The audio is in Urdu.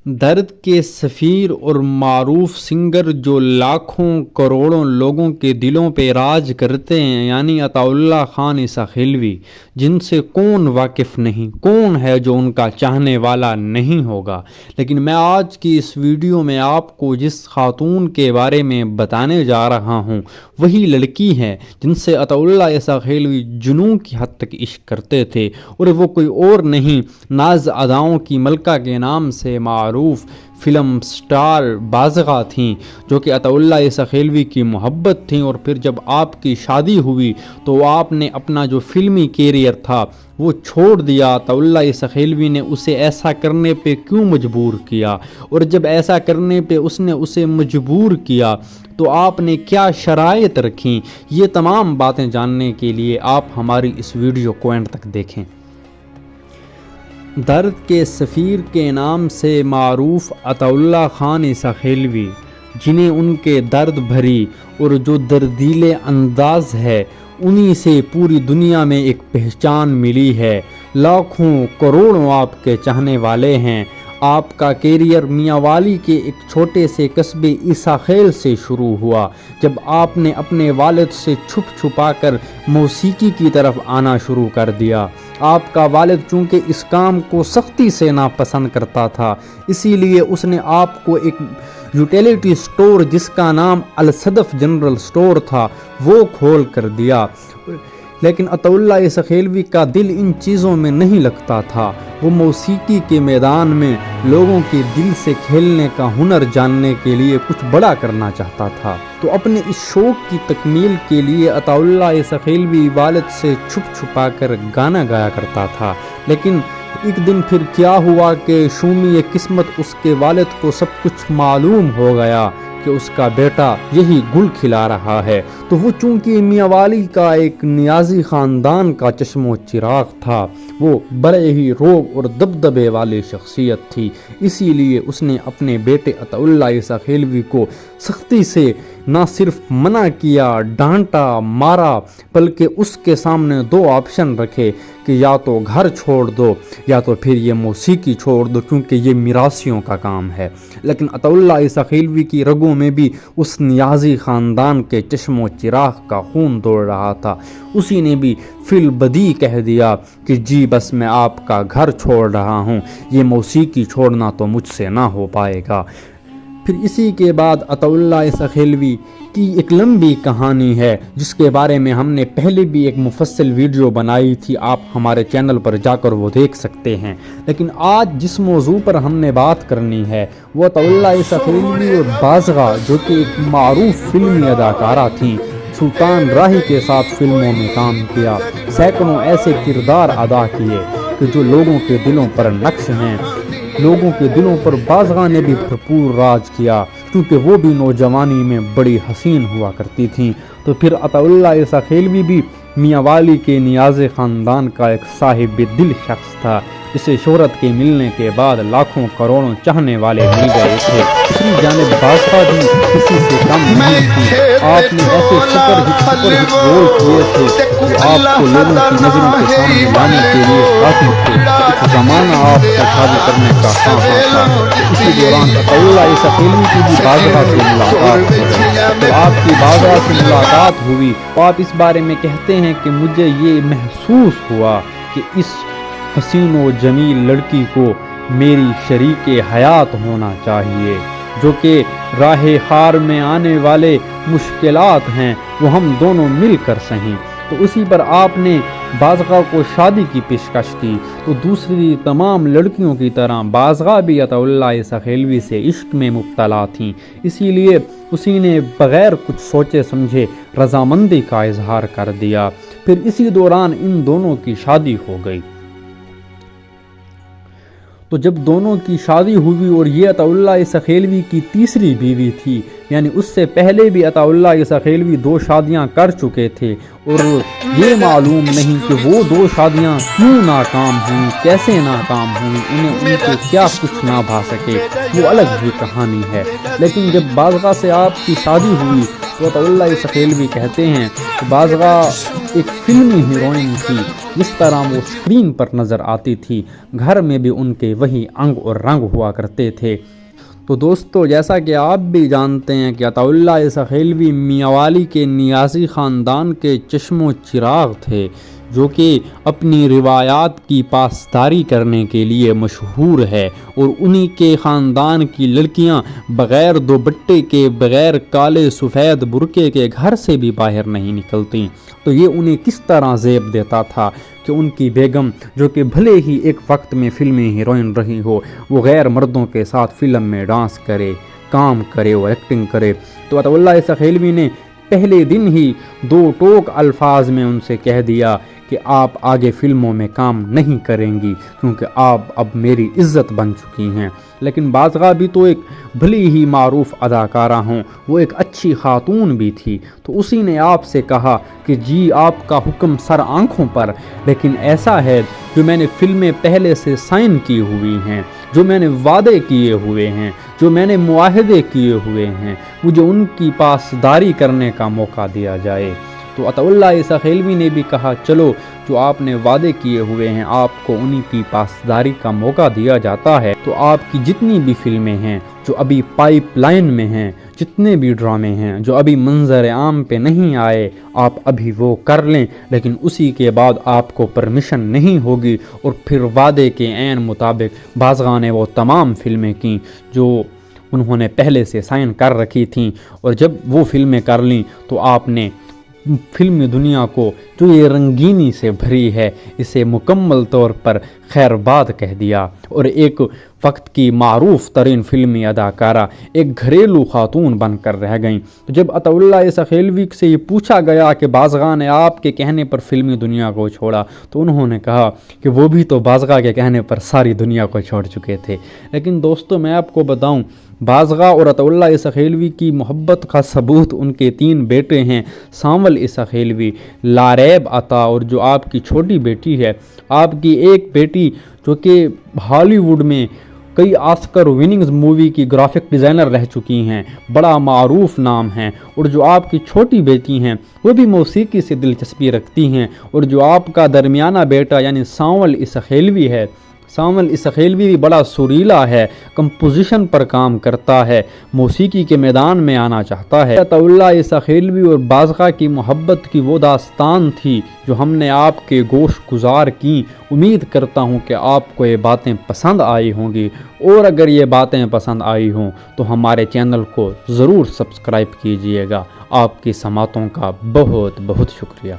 درد کے سفیر اور معروف سنگر جو لاکھوں کروڑوں لوگوں کے دلوں پہ راج کرتے ہیں، یعنی عطا اللہ خان عیسیٰ خیلوی، جن سے کون واقف نہیں، کون ہے جو ان کا چاہنے والا نہیں ہوگا۔ لیکن میں آج کی اس ویڈیو میں آپ کو جس خاتون کے بارے میں بتانے جا رہا ہوں وہی لڑکی ہے جن سے عطا اللہ عیسیٰ خیلوی جنون کی حد تک عشق کرتے تھے، اور وہ کوئی اور نہیں، ناز اداؤں کی ملکہ کے نام سے معروف فلم سٹار بازغہ تھیں، جو کہ عطا اللہ عیسیٰ خیلوی کی محبت تھیں۔ اور پھر جب آپ کی شادی ہوئی تو آپ نے اپنا جو فلمی کیریئر تھا وہ چھوڑ دیا۔ عطا اللہ عیسیٰ خیلوی نے اسے ایسا کرنے پہ کیوں مجبور کیا، اور جب ایسا کرنے پہ اس نے اسے مجبور کیا تو آپ نے کیا شرائط رکھیں، یہ تمام باتیں جاننے کے لیے آپ ہماری اس ویڈیو کو اینڈ تک دیکھیں۔ درد کے سفیر کے نام سے معروف عطا اللہ خان عیسیٰ خیلوی، جنہیں ان کے درد بھری اور جو دردیلے انداز ہے انہی سے پوری دنیا میں ایک پہچان ملی ہے۔ لاکھوں کروڑوں آپ کے چاہنے والے ہیں۔ آپ کا کیریئر میاں والی کے ایک چھوٹے سے قصبے عیسیٰ خیل سے شروع ہوا، جب آپ نے اپنے والد سے چھپ چھپا کر موسیقی کی طرف آنا شروع کر دیا۔ آپ کا والد چونکہ اس کام کو سختی سے ناپسند کرتا تھا، اسی لیے اس نے آپ کو ایک یوٹیلیٹی سٹور جس کا نام الصدف جنرل سٹور تھا وہ کھول کر دیا۔ لیکن عطا اللہ عیسیٰ خیلوی کا دل ان چیزوں میں نہیں لگتا تھا۔ وہ موسیقی کے میدان میں لوگوں کے دل سے کھیلنے کا ہنر جاننے کے لیے کچھ بڑا کرنا چاہتا تھا۔ تو اپنے اس شوق کی تکمیل کے لیے عطا اللہ عیسیٰ خیلوی والد سے چھپ چھپا کر گانا گایا کرتا تھا۔ لیکن ایک دن پھر کیا ہوا کہ شومی قسمت اس کے والد کو سب کچھ معلوم ہو گیا کہ اس کا بیٹا یہی گل کھلا رہا ہے۔ تو وہ چونکہ میاں والی کا ایک نیازی خاندان کا چشم و چراغ تھا، وہ بڑے ہی روب اور دبدبے والی شخصیت تھی، اسی لیے اس نے اپنے بیٹے عطا اللہ عیسیٰ خیلوی کو سختی سے نہ صرف منع کیا، ڈانٹا، مارا، بلکہ اس کے سامنے دو آپشن رکھے کہ یا تو گھر چھوڑ دو یا تو پھر یہ موسیقی چھوڑ دو، کیونکہ یہ میراثیوں کا کام ہے۔ لیکن عطا اللہ عیسیٰ خیلوی کی رگوں میں بھی اس نیازی خاندان کے چشم و چراغ کا خون دوڑ رہا تھا۔ اسی نے بھی فی البدی کہہ دیا کہ جی بس میں آپ کا گھر چھوڑ رہا ہوں، یہ موسیقی چھوڑنا تو مجھ سے نہ ہو پائے گا۔ پھر اسی کے بعد عطا اللہ عیسیٰ خیلوی کی ایک لمبی کہانی ہے جس کے بارے میں ہم نے پہلے بھی ایک مفصل ویڈیو بنائی تھی، آپ ہمارے چینل پر جا کر وہ دیکھ سکتے ہیں۔ لیکن آج جس موضوع پر ہم نے بات کرنی ہے وہ عطا اللہ عیسیٰ خیلوی اور بازغہ، جو کہ ایک معروف فلمی اداکارہ تھیں، سلطان راہی کے ساتھ فلموں میں کام کیا، سینکڑوں ایسے کردار ادا کیے کہ جو لوگوں کے دلوں پر نقش ہیں۔ لوگوں کے دلوں پر بازغہ نے بھی بھرپور راج کیا، کیونکہ وہ بھی نوجوانی میں بڑی حسین ہوا کرتی تھیں۔ تو پھر عطا اللہ عیسیٰ خیلوی بھی میاں والی کے نیاز خاندان کا ایک صاحب دل شخص تھا، جسے شہرت کے ملنے کے بعد لاکھوں کروڑوں چاہنے والے مل گئے تھے۔ دوسری جانب بازغہ بھی کسی سے کم نہیں تھی۔ آپ نے ایسے سپر ہٹ رول کیے تھے کہ آپ کو لوگوں کی نظروں کے سامنے لانے کے لیے کافی تھے۔ زمانہ آپ سے شادی کرنے کا کہاں تھا۔ اسی دوران عطا اللہ عیسیٰ خیلوی کی بھی بازغہ سے ملاقات ہو گئی۔ تو آپ کی بازغہ سے ملاقات ہوئی تو آپ اس بارے میں کہتے ہیں کہ مجھے یہ محسوس ہوا کہ اس حسین و جمیل لڑکی کو میری شریک حیات ہونا چاہیے، جو کہ راہ خار میں آنے والے مشکلات ہیں وہ ہم دونوں مل کر سہیں۔ تو اسی پر آپ نے بازغہ کو شادی کی پیشکش کی۔ تو دوسری تمام لڑکیوں کی طرح بازغہ بھی عطا اللہ عیسیٰ خیلوی سے عشق میں مبتلا تھیں، اسی لیے اسی نے بغیر کچھ سوچے سمجھے رضامندی کا اظہار کر دیا۔ پھر اسی دوران ان دونوں کی شادی ہو گئی۔ تو جب دونوں کی شادی ہوئی اور یہ عطا اللہ عیسیٰ خیلوی کی تیسری بیوی تھی، یعنی اس سے پہلے بھی عطا اللہ عیسیٰ خیلوی 2 شادیاں کر چکے تھے، اور یہ معلوم نہیں کہ وہ 2 شادیاں کیوں ناکام ہوئیں، کیسے ناکام ہوئیں، انہیں ان کو کیا کچھ نہ بھا سکے، وہ الگ ہی کہانی ہے۔ لیکن جب بازغہ سے آپ کی شادی ہوئی تو عطا اللہ عیسیٰ خیلوی کہتے ہیں کہ بازغہ ایک فلمی ہیروئن تھی، جس طرح وہ اسکرین پر نظر آتی تھی گھر میں بھی ان کے وہی انگ اور رنگ ہوا کرتے تھے۔ تو دوستو، جیسا کہ آپ بھی جانتے ہیں کہ عطا اللہ سخیلوی میاں والی کے نیازی خاندان کے چشم و چراغ تھے، جو کہ اپنی روایات کی پاسداری کرنے کے لیے مشہور ہے، اور انہی کے خاندان کی لڑکیاں بغیر دوپٹے کے، بغیر کالے سفید برقعے کے گھر سے بھی باہر نہیں نکلتیں۔ تو یہ انہیں کس طرح زیب دیتا تھا کہ ان کی بیگم، جو کہ بھلے ہی ایک وقت میں فلمی ہیروئن رہی ہو، وہ غیر مردوں کے ساتھ فلم میں ڈانس کرے، کام کرے اور ایکٹنگ کرے۔ تو عطا اللہ سخیلوی نے پہلے دن ہی 2 ٹوک الفاظ میں ان سے کہہ دیا کہ آپ آگے فلموں میں کام نہیں کریں گی، کیونکہ آپ اب میری عزت بن چکی ہیں۔ لیکن بازغہ بھی تو ایک بھلی ہی معروف اداکارہ ہوں، وہ ایک اچھی خاتون بھی تھی، تو اسی نے آپ سے کہا کہ جی آپ کا حکم سر آنکھوں پر، لیکن ایسا ہے جو میں نے فلمیں پہلے سے سائن کی ہوئی ہیں، جو میں نے وعدے کیے ہوئے ہیں، جو میں نے معاہدے کیے ہوئے ہیں، مجھے ان کی پاسداری کرنے کا موقع دیا جائے۔ تو عطا اللہ سخیلوی نے بھی کہا چلو، جو آپ نے وعدے کیے ہوئے ہیں آپ کو انہی کی پاسداری کا موقع دیا جاتا ہے۔ تو آپ کی جتنی بھی فلمیں ہیں جو ابھی پائپ لائن میں ہیں، جتنے بھی ڈرامے ہیں جو ابھی منظر عام پہ نہیں آئے، آپ ابھی وہ کر لیں، لیکن اسی کے بعد آپ کو پرمیشن نہیں ہوگی۔ اور پھر وعدے کے عین مطابق بازغہ نے وہ تمام فلمیں کیں جو انہوں نے پہلے سے سائن کر رکھی تھیں، اور جب وہ فلمیں کر لیں تو آپ نے فلمی دنیا کو جو یہ رنگینی سے بھری ہے، اسے مکمل طور پر خیر باد کہہ دیا، اور ایک وقت کی معروف ترین فلمی اداکارہ ایک گھریلو خاتون بن کر رہ گئیں۔ تو جب عطا اللہ سخیلوی سے یہ پوچھا گیا کہ بازغہ نے آپ کے کہنے پر فلمی دنیا کو چھوڑا، تو انہوں نے کہا کہ وہ بھی تو بازغہ کے کہنے پر ساری دنیا کو چھوڑ چکے تھے۔ لیکن دوستو، میں آپ کو بتاؤں، بازغہ اور عطا اللہ سخیلوی کی محبت کا ثبوت ان کے 3 بیٹے ہیں، سانول سخیلوی، لاریب عطا، اور جو آپ کی چھوٹی بیٹی ہے، آپ کی ایک بیٹی جو کہ ہالی ووڈ میں کئی آسکر وننگز مووی کی گرافک ڈیزائنر رہ چکی ہیں، بڑا معروف نام ہے، اور جو آپ کی چھوٹی بیٹی ہیں وہ بھی موسیقی سے دلچسپی رکھتی ہیں، اور جو آپ کا درمیانہ بیٹا یعنی سانول سخیلوی ہے، سانول سخیلوی بھی بڑا سریلا ہے، کمپوزیشن پر کام کرتا ہے، موسیقی کے میدان میں آنا چاہتا ہے۔ عطا اللہ سخیلوی اور بازغہ کی محبت کی وہ داستان تھی جو ہم نے آپ کے گوش گزار کی۔ امید کرتا ہوں کہ آپ کو یہ باتیں پسند آئی ہوں گی، اور اگر یہ باتیں پسند آئی ہوں تو ہمارے چینل کو ضرور سبسکرائب کیجئے گا۔ آپ کی سماعتوں کا بہت بہت شکریہ۔